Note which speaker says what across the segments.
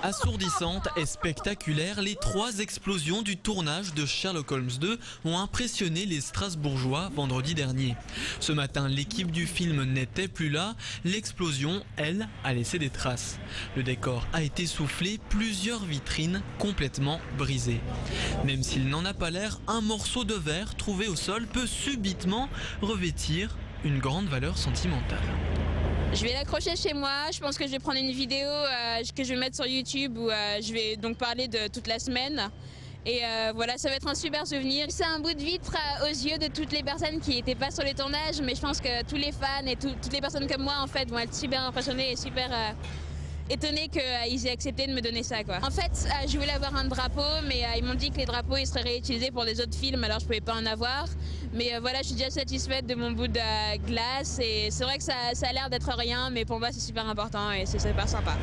Speaker 1: Assourdissantes et spectaculaires, les 3 explosions du tournage de Sherlock Holmes 2 ont impressionné les Strasbourgeois vendredi dernier. Ce matin, l'équipe du film n'était plus là. L'explosion, elle, a laissé des traces. Le décor a été soufflé, plusieurs vitrines complètement brisées. Même s'il n'en a pas l'air, un morceau de verre trouvé au sol peut subitement revêtir une grande valeur sentimentale.
Speaker 2: Je vais l'accrocher chez moi, je pense que je vais prendre une vidéo que je vais mettre sur YouTube où je vais donc parler de toute la semaine. Et voilà, ça va être un super souvenir. C'est un bout de vitre aux yeux de toutes les personnes qui n'étaient pas sur les tournages, mais je pense que tous les fans et toutes les personnes comme moi en fait vont être super impressionnés et super étonnés qu'ils aient accepté de me donner ça, quoi. En fait, je voulais avoir un drapeau, mais ils m'ont dit que les drapeaux ils seraient réutilisés pour les autres films, alors je pouvais pas en avoir. Mais voilà, je suis déjà satisfaite de mon bout de glace et c'est vrai que ça a l'air d'être rien, mais pour moi c'est super important et c'est super sympa.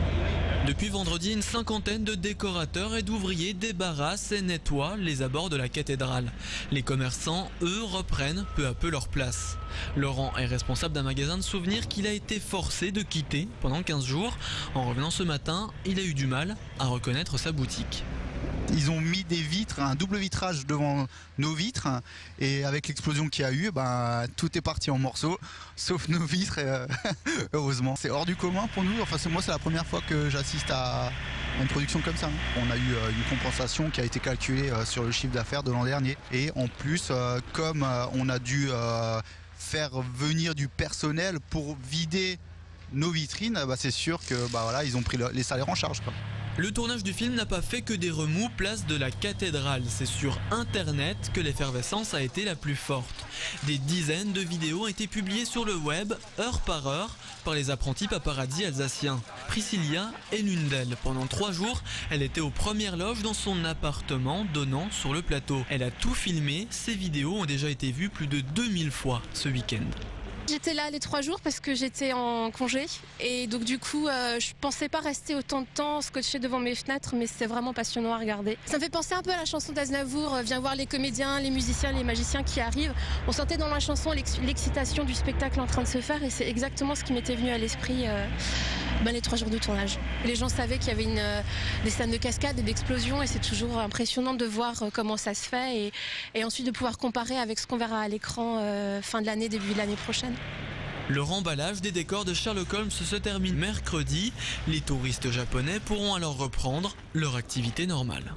Speaker 1: Depuis vendredi, une cinquantaine de décorateurs et d'ouvriers débarrassent et nettoient les abords de la cathédrale. Les commerçants, eux, reprennent peu à peu leur place. Laurent est responsable d'un magasin de souvenirs qu'il a été forcé de quitter pendant 15 jours. En revenant ce matin, il a eu du mal à reconnaître sa boutique.
Speaker 3: Ils ont mis des vitres, un double vitrage devant nos vitres et avec l'explosion qu'il y a eu, tout est parti en morceaux, sauf nos vitres, heureusement. C'est hors du commun pour nous, enfin moi c'est la première fois que j'assiste à une production comme ça. On a eu une compensation qui a été calculée sur le chiffre d'affaires de l'an dernier et en plus, comme on a dû faire venir du personnel pour vider nos vitrines, c'est sûr que ils ont pris les salaires en charge, quoi.
Speaker 1: Le tournage du film n'a pas fait que des remous place de la cathédrale. C'est sur internet que l'effervescence a été la plus forte. Des dizaines de vidéos ont été publiées sur le web, heure par les apprentis paparazzi alsaciens. Priscilla est l'une d'elles. Pendant 3 jours, elle était aux premières loges dans son appartement donnant sur le plateau. Elle a tout filmé. Ces vidéos ont déjà été vues plus de 2000 fois ce week-end.
Speaker 4: J'étais là les 3 jours parce que j'étais en congé et donc du coup je pensais pas rester autant de temps scotché devant mes fenêtres, mais c'est vraiment passionnant à regarder. Ça me fait penser un peu à la chanson d'Aznavour, viens voir les comédiens, les musiciens, les magiciens qui arrivent. On sentait dans la chanson l'excitation du spectacle en train de se faire et c'est exactement ce qui m'était venu à l'esprit les 3 jours de tournage. Les gens savaient qu'il y avait des scènes de cascade et d'explosion et c'est toujours impressionnant de voir comment ça se fait et ensuite de pouvoir comparer avec ce qu'on verra à l'écran fin de l'année, début de l'année prochaine.
Speaker 1: Le remballage des décors de Sherlock Holmes se termine mercredi. Les touristes japonais pourront alors reprendre leur activité normale.